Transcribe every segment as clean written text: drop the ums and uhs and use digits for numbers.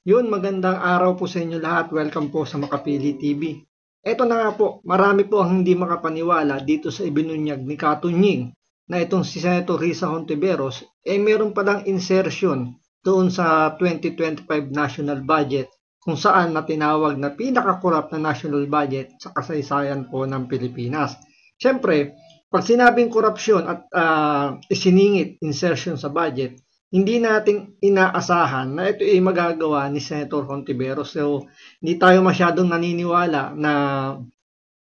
Yun, magandang araw po sa inyo lahat. Welcome po sa Makapili TV. Eto na nga po, marami po ang hindi makapaniwala dito sa ibinunyag ni Katunying na itong si Senator Risa Hontiveros meron palang insertion doon sa 2025 national budget kung saan na tinawag na pinakakorap na national budget sa kasaysayan po ng Pilipinas. Siyempre, pag sinabing korupsyon at isiningit insertion sa budget, hindi nating inaasahan na ito ay magagawa ni Senator Hontiveros. So, hindi tayo masyadong naniniwala na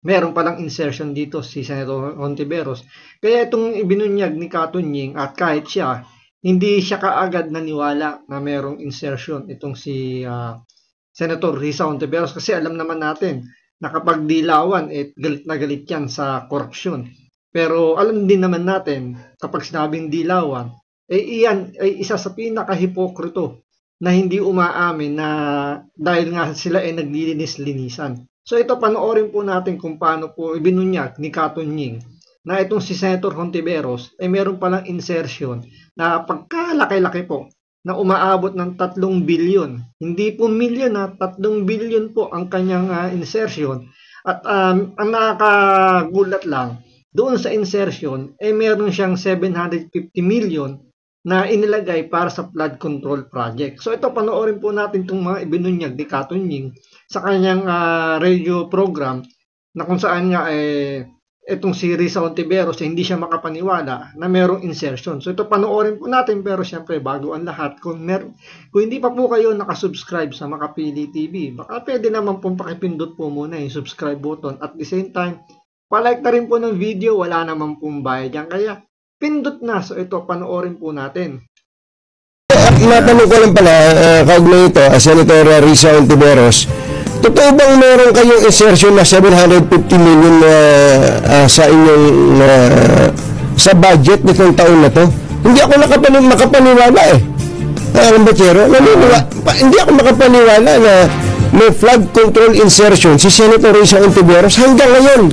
meron palang insertion dito si Senator Hontiveros. Kaya itong ibinunyag ni Katunying at kahit siya, hindi siya kaagad naniwala na merong insertion itong si Senator Risa Hontiveros kasi alam naman natin na kapag dilawan, galit na galit yan sa korupsyon. Pero alam din naman natin kapag sinabing dilawan, iyan ay isa sa pinaka-hipokrito na hindi umaamin na dahil nga sila ay naglilinis-linisan. So ito, panoorin po natin kung paano po ibinunyag ni Katunying na itong si Senator Hontiveros ay meron palang insertion na pagkalaki-laki po na umaabot ng 3 billion. Hindi po milyon na 3 billion po ang kanyang insertion. At ang nakakagulat lang, doon sa insertion ay meron siyang 750 million na inilagay para sa flood control project. So ito, panoorin po natin itong mga ibinunyag ni Katunying sa kanyang radio program na kung saan nga itong si Risa Hontiveros hindi siya makapaniwala na merong insertion. So ito, panoorin po natin, pero syempre bago ang lahat, kung hindi pa po kayo nakasubscribe sa Makapili TV, baka pwede naman pong pakipindot po muna yung subscribe button. At the same time, palike na rin po ng video, wala naman pong bayad yan. Kaya pindot na. So ito, panoorin po natin. Matanong ko lang pala, kaugnay ito, Senator Risa Hontiveros, totoo bang meron kayong insertion na 750 million sa inyong sa budget nitong taon na to? Hindi ako makapaniwala hindi ako makapaniwala na may flood control insertion si Senator Risa Hontiveros hanggang ngayon.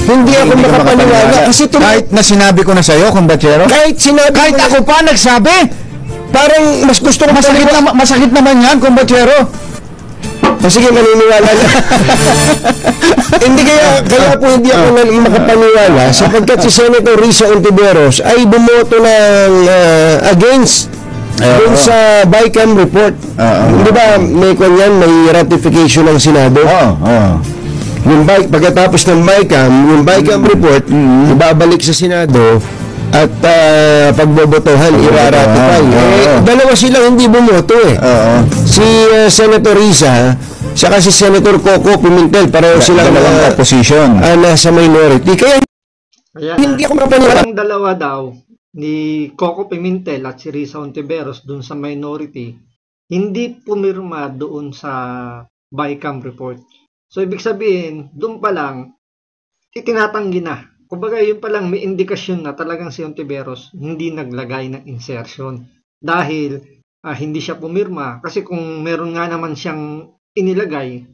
Hindi ako makapaniwala kasi kahit na sinabi ko na sa'yo, kumbachero, kahit ako pa nagsabi, parang mas gusto ko masakit naman yan, kumbachero. Sige, maniniwala na. Hindi kaya po hindi ako makapaniwala sapagkat si Senator Risa Hontiveros ay bumoto ng against dun sa BICAM report. Di ba may kanyan, may ratification ng Senado? Yung pagkatapos ng BICAM report, ibabalik sa Senado at pagbobotohan, i-ratify. Dalawa silang hindi bumoto Si Senator Risa, saka si Senator Coco Pimentel, pareho silang opposition. Nasa minority. Kaya hindi ako mapaniwala. Ang dalawa daw ni Coco Pimentel at si Risa Hontiveros dun sa minority, hindi pumirma doon sa BICAM report. So, ibig sabihin, doon pa lang, itinatanggi na. Kumbaga, yun pa lang, may indikasyon na talagang si Hontiveros hindi naglagay ng insertion. Dahil hindi siya pumirma. Kasi kung meron nga naman siyang inilagay,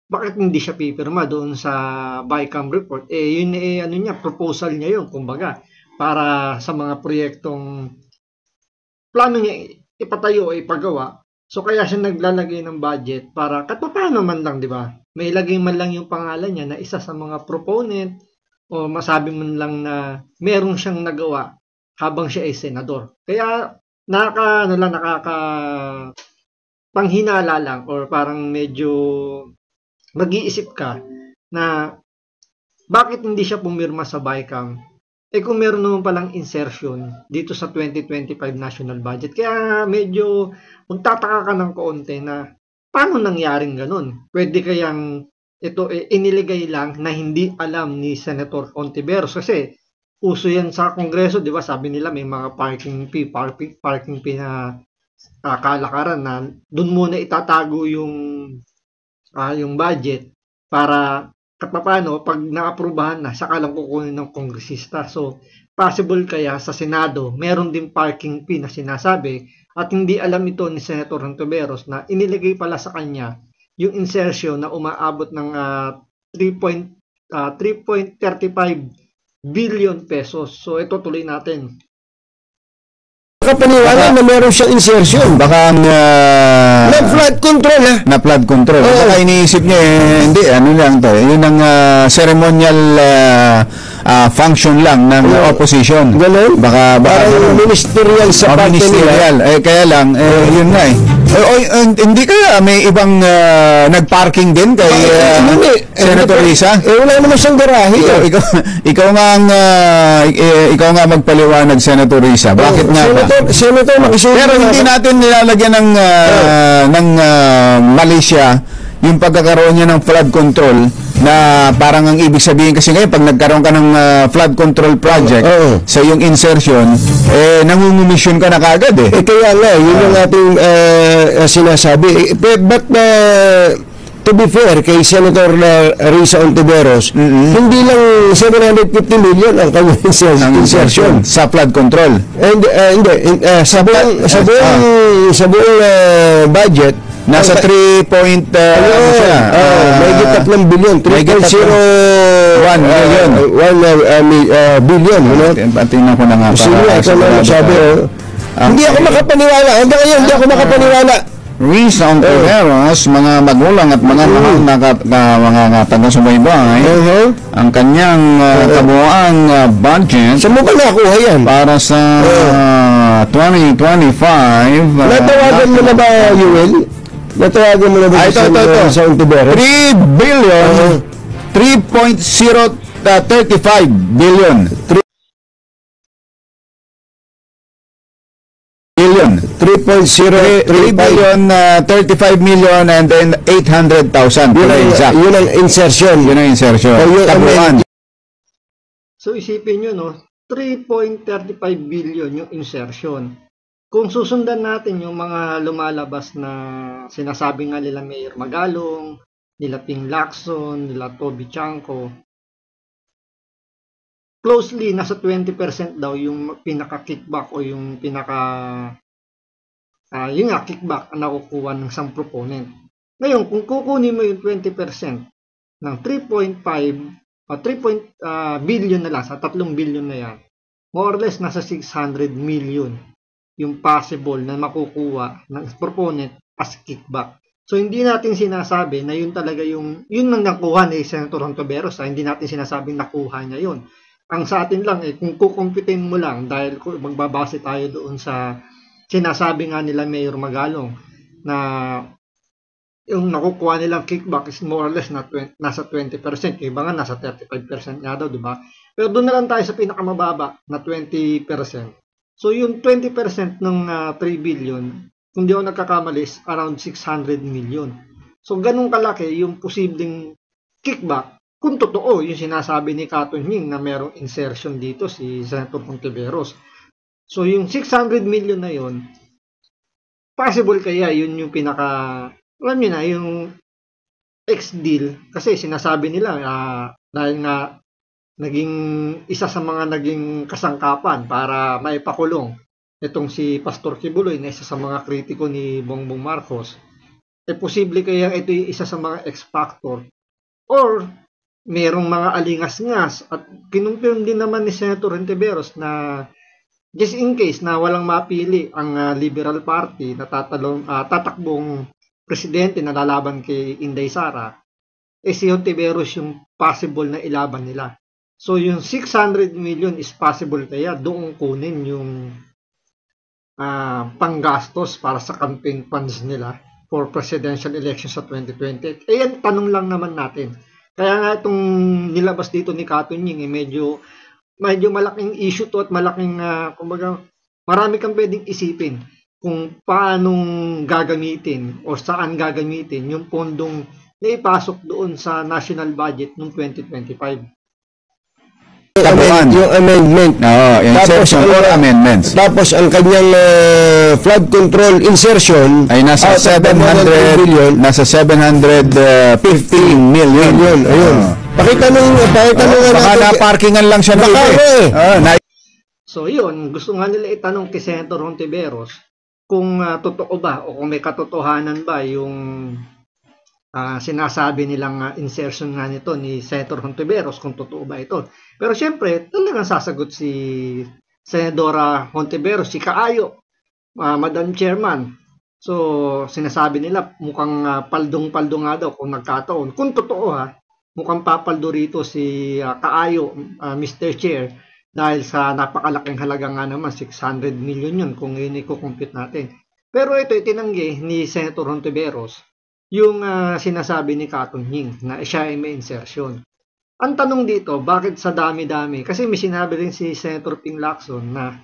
bakit hindi siya pipirma doon sa BICAM report? Yun proposal niya yun, kumbaga, para sa mga proyektong plano niya ipatayo o ipagawa. So, kaya siya naglalagay ng budget para kahit paano man lang, di ba? May ilagay man lang yung pangalan niya na isa sa mga proponent o masabi man lang na meron siyang nagawa habang siya ay senador. Kaya nakaka panghinala lang or parang medyo mag-iisip ka na bakit hindi siya pumirma sa BICAM? Kung meron naman palang insertion dito sa 2025 national budget. Kaya medyo magtataka ka ng kaunti na paano nangyaring ganun? Pwede kayang ito iniligay lang na hindi alam ni Senator Hontiveros kasi uso yan sa Kongreso, di ba? Sabi nila may mga parking fee na kalakaran na doon muna itatago yung budget para paano pag naaprubahan na saka lang kukunin ng kongresista. So possible kaya sa Senado meron din parking fee na sinasabi at hindi alam ito ni Senator Hontiveros na inilagay pala sa kanya yung insertion na umaabot ng 3.35 billion pesos. So ito, tuloy natin. Kapaniwala na meron siyang insertion. Baka Na flood control, ha? na flood control. Baka iniisip niya, hindi, ano lang to. Yun ang ceremonial function lang ng opposition. Ganun? Baka Parang ministerial sa parte nila. ministerial. Kaya lang, yun nga eh. Hindi kaya may ibang nag-parking din kay Senator Risa? Wala naman siyang garahe. Ikaw nga magpaliwanag, Senator Risa. Bakit nga ba? Senator, Pero hindi natin nilalagyan ng Malaysia yung pagkakaroon niya ng flood control na parang ang ibig sabihin kasi ngayon pag nagkaroon ka ng flood control project sa yung insertion, nangungumisyon ka na kagad eh. Kaya nga, yun yung ating sinasabi. But to be fair kay Senator Risa Ontiveros, hindi lang 750 million ang kanyang insertion sa flood control. And hindi sa buong budget nasa 3 point may gitap ng billion, 3.01 billion, tingnan ko na nga hindi ako makapaniwala hanggang ngayon, hindi ako makapaniwala. Risa Ontiveros, mga magulang at mga mga taga-subaybay, ang kanyang kabuuang budget. Saan mo ba nakuha yan? Para sa 2025. Natawagan mo na ba, Yuel? Natawagan mo na ba sa Ontiveros? 3 billion, 3.035 billion. 3 billion 35 million and then 800,000. Yun ang insertion. So isipin nyo, no, 3.35 billion yung insertion. Kung susundan natin yung mga lumalabas na sinasabi nga nila Mayor Magalong, nila Ping Lacson, nila Toby Chanco, closely nasa 20% daw yung pinaka-kickback o yung yung kickback ang nakukuha ng isang proponent. Ngayon, kung kukunin mo yung 20% ng 3.5 o 3 billion na lang, sa 3 billion na yan, more or less nasa 600 million yung possible na makukuha ng proponent as kickback. So, hindi natin sinasabi na yun talaga yun ang nakuha ni Senator Ontiveros. Hindi natin sinasabing nakuha niya yun. Ang sa atin lang, kung kukumpitin mo lang, dahil magbabase tayo doon sa sinasabi nga nila Mayor Magalong na yung nakukuha nilang kickback is more or less nasa 20%. Yung iba nga nasa 35% nga daw, di ba? Pero doon na lang tayo sa pinakamababa na 20%. So yung 20% ng 3 billion, kung di ako nagkakamali, is around 600 million. So ganun kalaki yung posibleng kickback kung totoo yung sinasabi ni Katunying na merong insertion dito si Senator Ontiveros. So yung 600 million na yun, possible kaya yun yung alam nyo na, yung ex-deal, kasi sinasabi nila dahil nga naging isa sa mga naging kasangkapan para maipakulong itong si Pastor Kibuloy na isa sa mga kritiko ni Bongbong Marcos, posible kaya ito yung isa sa mga ex-factor or merong mga alingas-ngas at kinumpirm din naman ni Senator Ontiveros na just in case na walang mapili ang Liberal Party na tatakbong presidente na lalaban kay Inday Sara, si Ontiveros yung possible na ilaban nila. So yung 600 million is possible kaya doon kunin yung panggastos para sa campaign funds nila for presidential elections sa 2020. Yan, tanong lang naman natin. Kaya nga itong nilabas dito ni Katunying, medyo malaking issue to at malaking, kumbaga, marami kang pwedeng isipin kung paanong gagamitin o saan gagamitin yung pondong na ipasok doon sa national budget noong 2025. Yung amendment. Insertion or amendments. Tapos ang kanyang flood control insertion ay nasa 700 million, nasa 715 million. Ayun. Pakita nung baka na-parkingan lang siya So yun, gusto nga nila itanong kay Senator Ontiveros kung totoo ba o kung may katotohanan ba yung sinasabi nilang insertion nga nito ni Senator Ontiveros, kung totoo ba ito. Pero syempre, talagang sasagot si Senadora Hontiveros, si Kaayo, Madam Chairman. So, sinasabi nila mukhang paldong-paldo nga daw kung nagkataon. Kung totoo mukhang papaldo rito si Kaayo, Mr. Chair, dahil sa napakalaking halaga nga naman, 600 million yun kung yun i-compute natin. Pero ito itinanggi ni Senator Hontiveros yung sinasabi ni Katunying na siya ay may insertion. Ang tanong dito, bakit sa dami-dami? Kasi may sinabi rin si Senator Ping Lacson na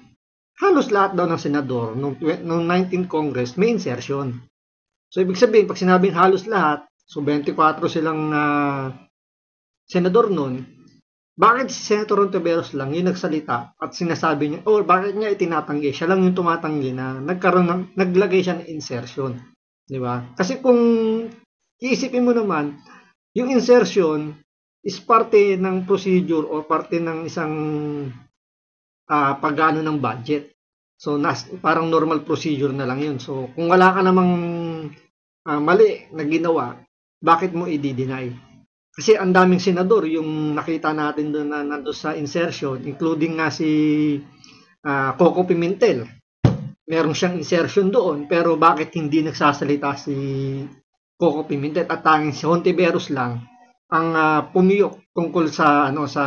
halos lahat daw ng senador nung 19th Congress may insertion. So, ibig sabihin, pag sinabing halos lahat, so 24 silang senador nun, bakit si Senator Hontiveros lang yung nagsalita at sinasabi niya, bakit niya itinatanggi? Siya lang yung tumatanggi na naglagay siya ng insertion. Di ba? Kasi kung iisipin mo naman, yung insertion is parte ng procedure o parte ng isang pagano ng budget. So, parang normal procedure na lang yun. So, kung wala ka namang mali na ginawa, bakit mo i-deny? Kasi ang daming senador, yung nakita natin doon na nandun sa insertion, including nga si Coco Pimentel. Meron siyang insertion doon, pero bakit hindi nagsasalita si Coco Pimentel at tanging si Hontiveros lang ang pumiyok tungkol sa sa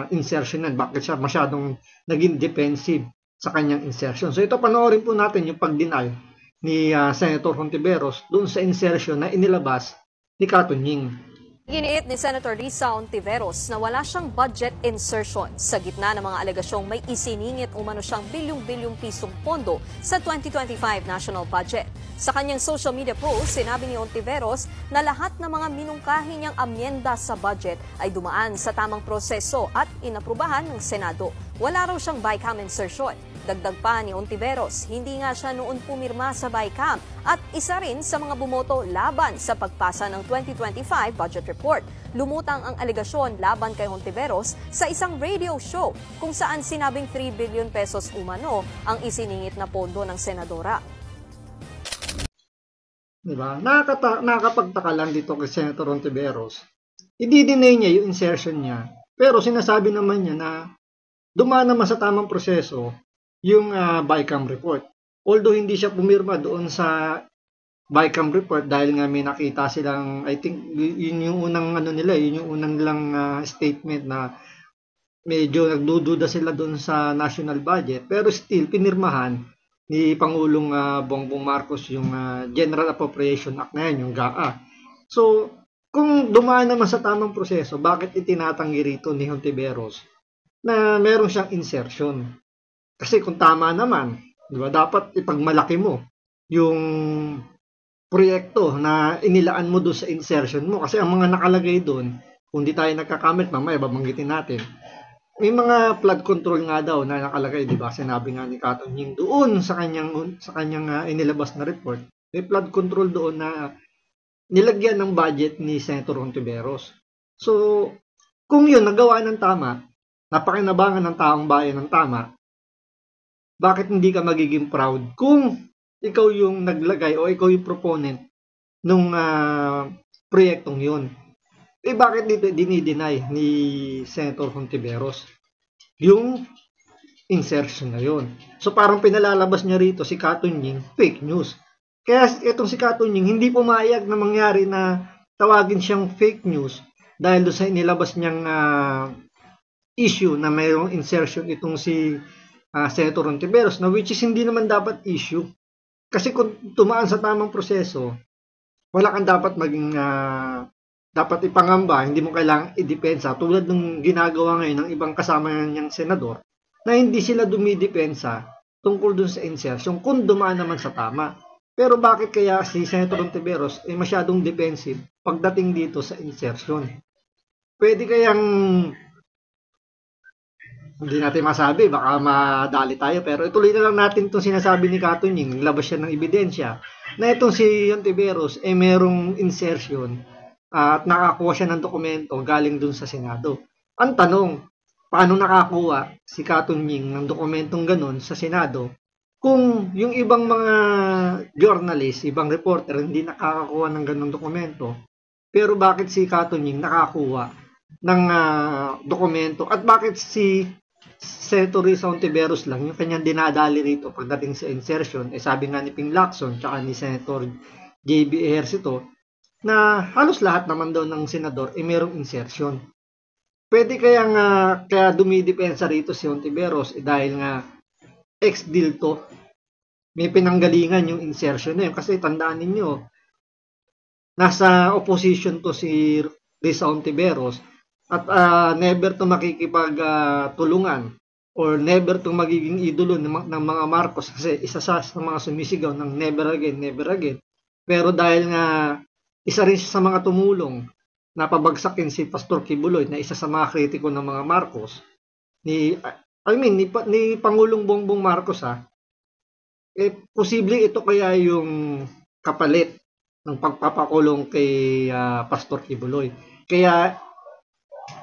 insertion nan? Bakit siya masyadong naging defensive sa kanyang insertion? So ito, panoorin po natin yung pag-deny ni Senator Hontiveros doon sa insertion na inilabas ni Katunying. Giniit ni Senator Risa Hontiveros na wala siyang budget insertion sa gitna ng mga alegasyong may isiningit umano siyang bilyong-bilyong pisong pondo sa 2025 national budget. Sa kanyang social media post, sinabi ni Hontiveros na lahat ng mga minungkahi niyang amyenda sa budget ay dumaan sa tamang proseso at inaprubahan ng Senado. Wala raw siyang BICAM insertion. Dagdag pa ni Hontiveros, hindi nga siya noon pumirma sa BICAM at isa rin sa mga bumoto laban sa pagpasa ng 2025 budget report. Lumutang ang alegasyon laban kay Hontiveros sa isang radio show kung saan sinabing 3 billion pesos umano ang isiningit na pondo ng senadora. Diba? Nakakapagtaka lang dito kay Senator Hontiveros. I-deny niya yung insertion niya, pero sinasabi naman niya na dumaan naman sa tamang proseso yung BICAM report. Although hindi siya pumirma doon sa BICAM report dahil nga may nakita silang, I think yun yung unang yun yung unang nilang statement na medyo nagdududa sila doon sa national budget, pero still pinirmahan ni Pangulong Bongbong Marcos yung General Appropriation Act na yan, yung GAA. So, kung dumaan naman sa tamang proseso, bakit itinatanggi rito ni Hontiveros na meron siyang insertion? Kasi kung tama naman, di ba, dapat ipagmalaki mo yung proyekto na inilaan mo doon sa insertion mo. Kasi ang mga nakalagay doon, kung di tayo nagkakamit, mamaya babanggitin natin. May mga flood control nga daw na nakalagay, di ba? Sinabi nga ni Katunying doon sa kanyang inilabas na report. May flood control doon na nilagyan ng budget ni Senator Hontiveros. So, kung yun nagawa ng tama, napakinabangan ng taong bayan ng tama, bakit hindi ka magiging proud kung ikaw yung naglagay o ikaw yung proponent nung proyektong yun? Bakit dito dinideny ni Senator Hontiveros yung insertion na yun? So parang pinalalabas niya rito si Katunying fake news. Kaya itong si Katunying hindi pumayag na mangyari na tawagin siyang fake news dahil doon sa inilabas niyang issue na mayroong insertion itong si Senator Hontiveros, na which is hindi naman dapat issue. Kasi kung tumaan sa tamang proseso, wala kang dapat maging dapat ipangamba, hindi mo kailangang idepensa tulad ng ginagawa ngayon ng ibang kasama niyang senador na hindi sila dumidepensa tungkol dun sa insertion kung dumaan naman sa tama. Pero bakit kaya si Senator Hontiveros ay masyadong defensive pagdating dito sa insertion? Pwede kayang hindi natin masabi, baka madali tayo, pero ituloy na lang natin itong sinasabi ni Katunying, labas siya ng ebidensya, na itong si Hontiveros ay merong insertion at nakakuha siya ng dokumento galing dun sa Senado. Ang tanong, paano nakakuha si Katunying ng dokumentong ganun sa Senado kung yung ibang mga journalist, ibang reporter hindi nakakakuha ng ganung dokumento? Pero bakit si Katunying nakakuha ng dokumento at bakit si Senator Risa Hontiveros lang, yung kanyang dinadali rito pagdating sa insertion, sabi nga ni Ping Lacson tsaka ni Senator JB Ejercito, na halos lahat naman daw ng senador mayroong insertion. Pwede kaya dumidepensa rito si Hontiveros dahil nga ex-deal to. May pinanggalingan yung insertion na yun. Kasi tandaan ninyo, nasa opposition to si Risa Hontiveros at never to makikipagtulungan or never to magiging idolo ng mga Marcos kasi isa sa mga sumisigaw ng never again, never again. Pero dahil nga isa rin siya sa mga tumulong na pabagsakin si Pastor Kibuloy na isa sa mga kritiko ng mga Marcos ni Pangulong Bongbong Marcos posible ito kaya yung kapalit ng pagpapakulong kay Pastor Kibuloy. Kaya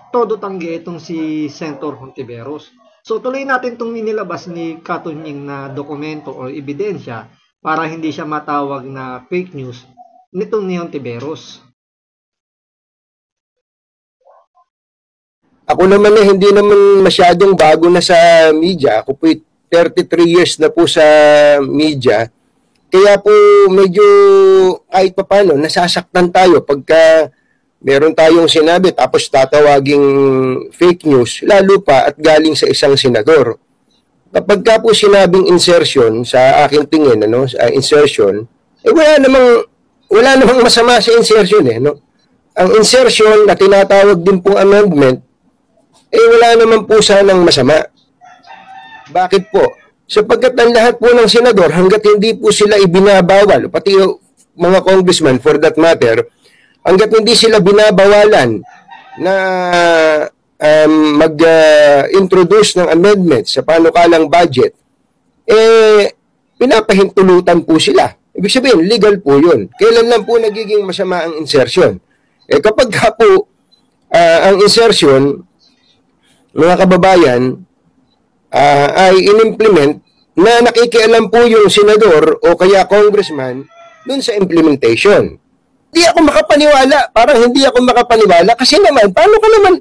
todo tanggi itong si Senator Hontiveros. So tuloy natin itong inilabas ni Katunying na dokumento o ebidensya para hindi siya matawag na fake news nitong ni Hontiveros. Ako naman hindi naman masyadong bago na sa media. Ako po 33 years na po sa media. Kaya po medyo kahit paano nasasaktan tayo pagka meron tayong sinabi tapos tatawaging fake news, lalo pa at galing sa isang senador. Kapag ka po sinabing insertion, sa aking tingin, insertion, wala namang masama sa insertion Ang insertion na tinatawag din pong amendment, wala naman po sanang masama. Bakit po? Sapagkat ang lahat po ng senador, hanggat hindi po sila ibinabawal, pati mga congressman for that matter, hanggat hindi sila binabawalan na mag-introduce ng amendments sa panukalang budget, pinapahintulutan po sila. Ibig sabihin, legal po yun. Kailan lang po nagiging masama ang insertion? Kapag po ang insertion, mga kababayan, ay inimplement na nakikialam po yung senador o kaya congressman dun sa implementation. Hindi ako makapaniwala. Parang hindi ako makapaniwala kasi naman, paano ka naman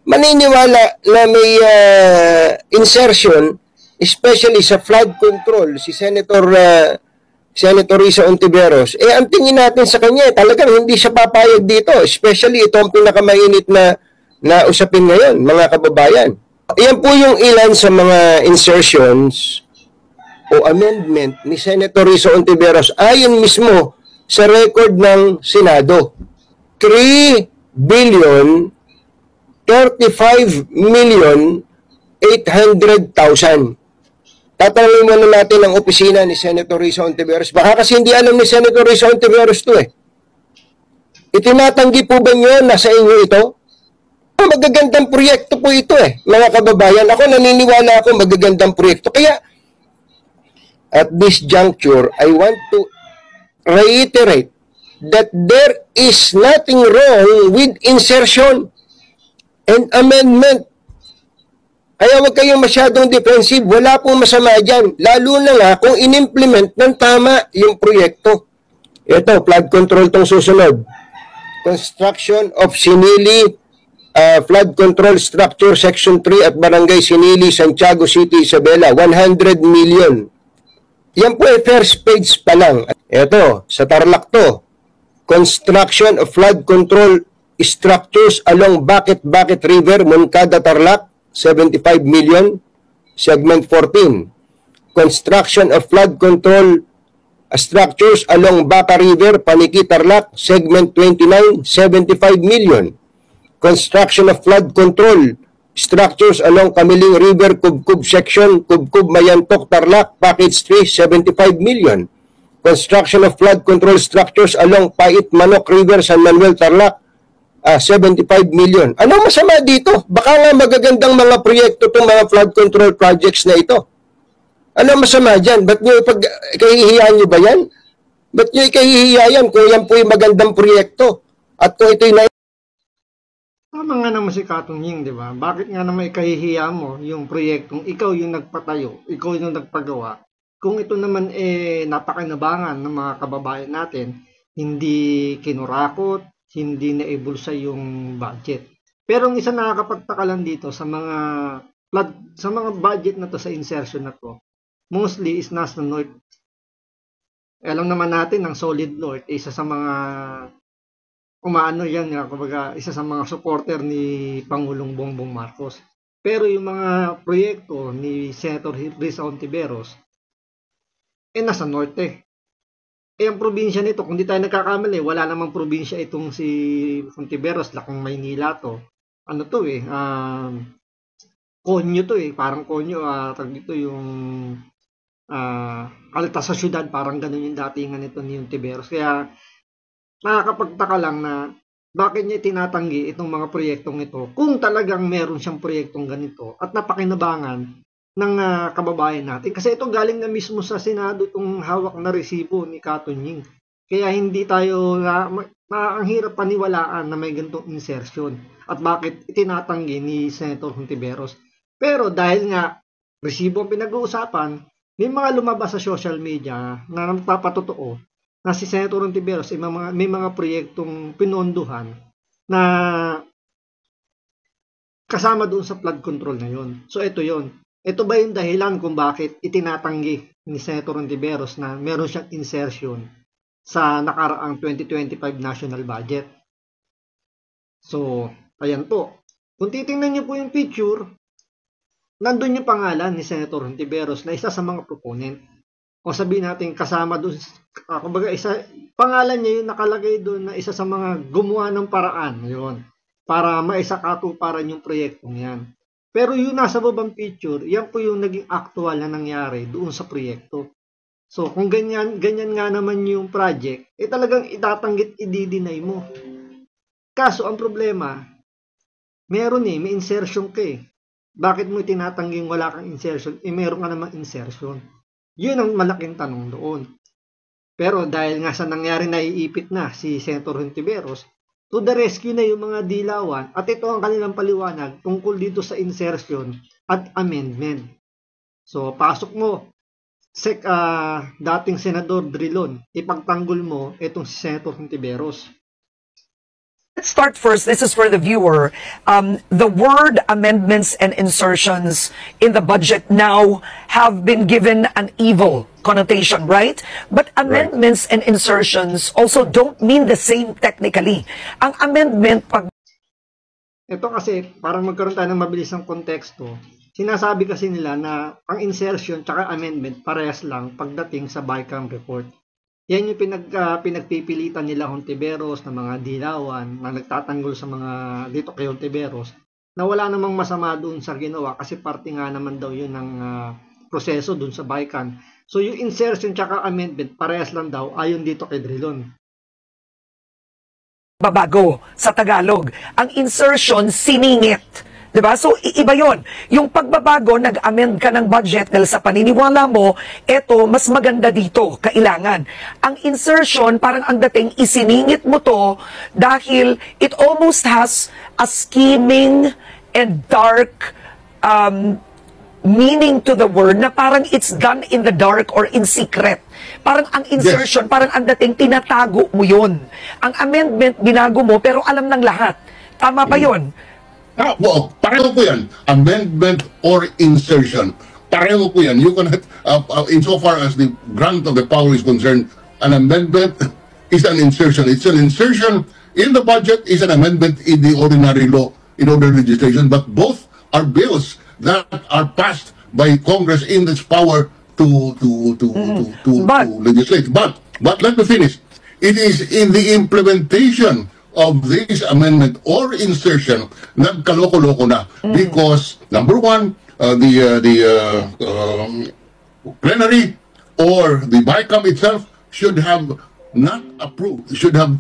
maniniwala na may insertion, especially sa flood control, si Senator Risa Hontiveros, ang tingin natin sa kanya, talagang hindi siya papayag dito. Especially ito ang pinakamainit na usapin ngayon, mga kababayan. Iyan po yung ilan sa mga insertions o amendment ni Senator Risa Hontiveros ayon mismo sa record ng Senado. 3 billion 35 million 800,000. Tatanungin muna natin ang opisina ni Senator Risa Hontiveros. Baka kasi hindi alam ni Senator Risa Hontiveros to Itinatanggi po ba nyo na sa inyo ito? Magagandang proyekto po ito mga kababayan. Ako naniniwala ako magagandang proyekto. Kaya at this juncture, I want to reiterate that there is nothing wrong with insertion and amendment. Kaya huwag kayong masyadong defensive. Wala pong masama dyan. Lalo na nga kung in-implement ng tama yung proyekto. Ito, flood control tong susunod. Construction of Sinili Flood Control Structure Section 3 at Barangay Sinili, Santiago City, Isabela. 100 million. Yan po first page pa lang. Ito, sa Tarlac to. Construction of Flood Control Structures along Bakit River, Moncada, Tarlac. 75 million. Segment 14. Construction of Flood Control Structures along Baka River, Paniki, Tarlac. Segment 29. 75 million. Construction of Flood Control Structures along Kamiling River, Kubkub Section, Kubkub, Mayantok, Tarlac. Package 3. 75 million. Construction of Flood Control Structures along Pait, Manok River, San Manuel, Tarlac. 75 million. Ano masama dito? Baka nga magagandang mga proyekto itong mga flood control projects na ito. Ano masama dyan? Ba't nyo ikahihiyan nyo ba yan? Ba't nyo ikahihiyan kung yan po yung magandang proyekto? At kung ito'y Tama nga naman si Katunying, di ba? Bakit nga naman ikahihiya mo yung proyektong ikaw yung nagpatayo, ikaw yung nagpagawa? Kung ito naman napakinabangan ng mga kababayan natin, hindi kinurakot, hindi naibulsa yung budget. Pero ang isa nakakapagtaka lang dito sa mga sa mga budget na to, sa insertion na to, mostly is nasa North. Alam naman natin, ang Solid North, isa sa mga umaano yan, kumbaga, isa sa mga supporter ni Pangulong Bongbong Marcos. Pero yung mga proyekto ni Senator Risa Hontiveros, nasa Norte. Ang probinsya nito, kung di tayo nagkakamali, wala namang probinsya itong si Hontiveros, lakang Maynila to. Ano to konyo to parang konyo, dito yung alta sa syudad, parang ganun yung datingan nito ni Hontiveros. Kaya nakakapagtaka lang na bakit niya tinatanggi itong mga proyektong ito kung talagang meron siyang proyektong ganito at napakinabangan ng kababayan natin. Kasi ito galing na mismo sa Senado itong hawak na resibo ni Katunying. Kaya hindi tayo, ang hirap paniwalaan na may ganitong insertion at bakit itinatanggi ni Senator Hontiveros. Pero dahil nga resibo ang pinag-uusapan, may mga lumabas sa social media na nagpapatotoo na si Senator Hontiveros may mga proyektong pinondohan na kasama doon sa flood control na yon. So ito yon. Ito ba yung dahilan kung bakit itinatanggi ni Senator Hontiveros na meron siyang insertion sa nakaraang 2025 national budget? So, ayan po. Kung titingnan niyo po yung picture, nandun yung pangalan ni Senator Hontiveros na isa sa mga proponent. O sabihin natin kasama doon, kumbaga pangalan niya yung nakalagay doon na isa sa mga gumawa ng paraan yon para maisakatuparan yung proyektong yan. Pero yung nasa babang picture, yan po yung naging actual na nangyari doon sa proyekto. So kung ganyan nga naman yung project, talagang itatanggit, i-deny mo. Kaso ang problema, meron may insertion ka Bakit mo tinatangging wala kang insertion? Meron ka namang insertion. Yun ang malaking tanong doon. Pero dahil nga sa nangyari na iipit na si Senator Hontiveros, to the rescue na yung mga dilawan at ito ang kanilang paliwanag tungkol dito sa insertion at amendment. So pasok mo, dating Senador Drilon, ipagtanggol mo itong si Senator Hontiveros. Let's start first. This is for the viewer. The word amendments and insertions in the budget now have been given an evil connotation, right? But amendments and insertions also don't mean the same technically. Ang amendment, ito kasi, parang magkaroon tayo ng mabilisang konteksto. Sinasabi kasi nila na ang insertion tsaka amendment parehas lang pagdating sa BICAM report. Yan yung pinagpipilitan nila Hontiveros na mga dilawan na nagtatanggol sa mga dito kay Hontiveros na wala namang masama doon sa ginawa kasi parte nga naman daw yun ng proseso doon sa BICAM. So yung insertion tsaka amendment parehas lang daw ayon dito kay Drilon. Babago sa Tagalog. Ang insertion, siningit. Diba? So, iba yon. Yung pagbabago, nag-amend ka ng budget dahil sa paniniwala mo, eto, mas maganda dito, kailangan. Ang insertion, parang ang dating, isiningit mo to dahil it almost has a scheming and dark meaning to the word na parang it's done in the dark or in secret. Parang ang insertion, parang ang dating, tinatago mo yun. Ang amendment, binago mo, pero alam ng lahat. Tama ba yun? Well, pareho po yan. Amendment or insertion. Pareho po yan. You cannot, insofar as the grant of the power is concerned, an amendment is an insertion. It's an insertion in the budget, is an amendment in the ordinary law, in ordinary legislation, but both are bills that are passed by Congress in its power to legislate. But let me finish. It is in the implementation of this amendment or insertion nagkaloko-loko na because number one, the plenary or the BICAM itself should have not approved, should have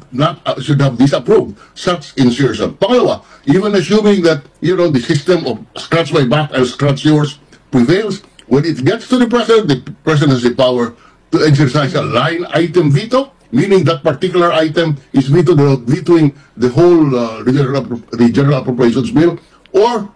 disapproved such insertion. Pangalawa, even assuming that the system of scratch my back and scratch yours prevails, when it gets to the president has the power to exercise a line item veto, meaning that particular item is vetoing the whole general appropriations bill, or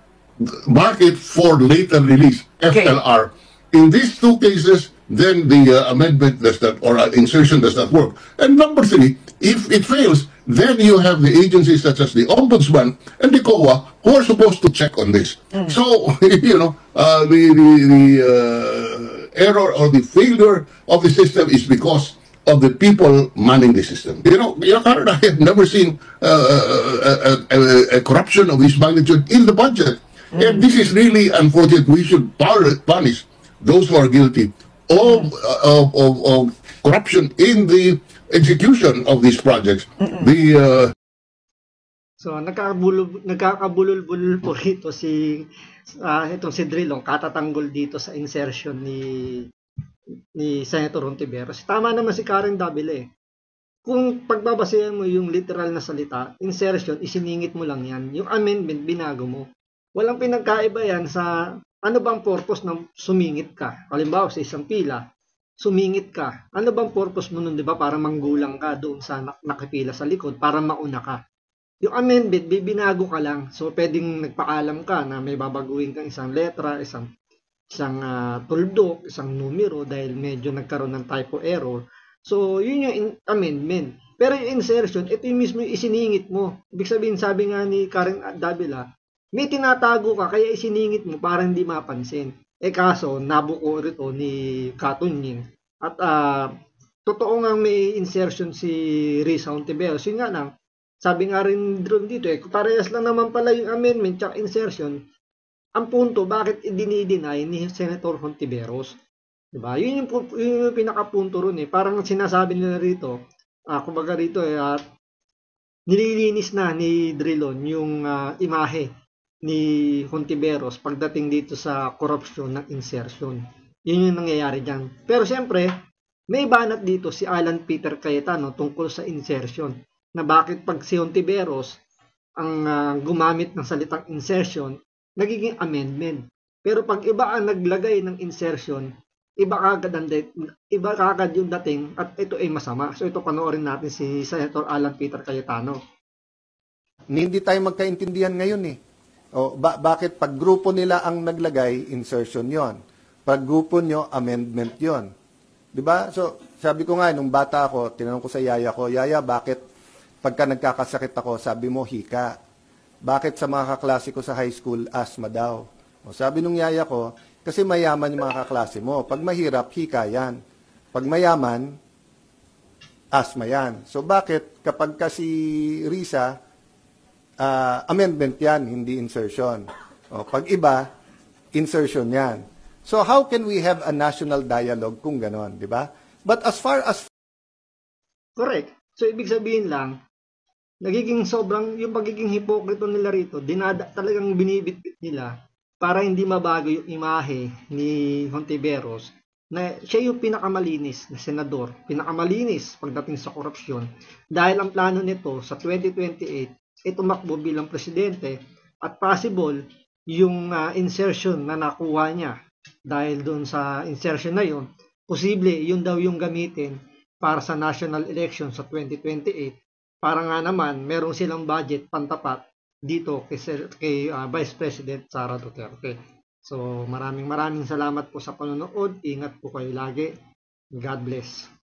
mark it for later release, FLR. In these two cases, then the amendment does not, or insertion does not work. And number three, if it fails, then you have the agencies such as the Ombudsman and the COA who are supposed to check on this. So, the error or the failure of the system is because of the people manning the system. Karen, I have never seen a corruption of this magnitude in the budget. And this is really unfortunate. We should punish those who are guilty of corruption in the execution of these projects. So nagkakabulol-bulol po rito itong si Drilon, katatanggol dito sa insertion ni Senator Hontiveros. Tama naman si Karen Davila. Kung pagbabasehan mo yung literal na salita, insertion, isiningit mo lang yan. Yung amendment, binago mo. Walang pinagkaiba yan sa ano bang purpose ng sumingit ka. Halimbawa, sa isang pila, sumingit ka. Ano bang purpose mo nun, di ba? Para manggulang ka doon sa nakipila sa likod, para mauna ka. Yung amendment, binago ka lang. So, pwedeng nagpaalam ka na may babaguhin kang isang letra, isang tuldok, isang numero dahil medyo nagkaroon ng typo error. So, yun yung amendment. Pero yung insertion, ito yung mismo yung isiningit mo. Ibig sabihin, sabi nga ni Karen Davila, may tinatago ka, kaya isiningit mo para hindi mapansin. Kaso, nabuko rito ni Katunying. At totoo nga may insertion si Risa Hontiveros. Yun nga lang, sabi nga rin dito, parehas lang naman pala yung amendment at insertion. Ang punto, bakit i-deny ni Senator Hontiveros? Diba? Yun yung pinakapunto ron Parang sinasabi nila rito, kumbaga rito nililinis na ni Drilon yung imahe ni Hontiveros pagdating dito sa korupsyon ng insertion. Yun yung nangyayari dyan. Pero siyempre, may banat dito si Alan Peter Cayetano tungkol sa insertion. Na bakit pag si Hontiveros ang gumamit ng salitang insertion, nagiging amendment. Pero pag iba ang naglagay ng insertion, iba kagad yung dating at ito ay masama. So ito panoorin natin si Senator Alan Peter Cayetano. Hindi tayo magkaintindihan ngayon bakit pag grupo nila ang naglagay, insertion yon. Pag grupo nyo, amendment yon. Diba? So, sabi ko nga, nung bata ako, tinanong ko sa yaya ko, Yaya, bakit pagka nagkakasakit ako, sabi mo, hika? Bakit sa mga kaklase ko sa high school, asthma daw? Sabi nung yaya ko, kasi mayaman yung mga kaklase mo. Pag mahirap, hika yan. Pag mayaman, asthma yan. So, bakit kapag kasi Risa, amendment yan, hindi insertion. Pag iba, insertion yan. So how can we have a national dialogue kung ganon, di ba? But as far as... Correct. So ibig sabihin lang, nagiging yung pagiging hipokrito nila rito, talagang binibitbit nila para hindi mabago yung imahe ni Hontiveros na siya yung pinakamalinis na senador, pinakamalinis pagdating sa korupsyon dahil ang plano nito sa 2028 tumakbo bilang presidente at possible yung insertion na nakuha niya dahil doon sa insertion na yun, posible yun daw yung gamitin para sa national election sa 2028 para nga naman meron silang budget pantapat dito kay Vice President Sara Duterte. So maraming salamat po sa panonood. Ingat po kayo lagi. God bless.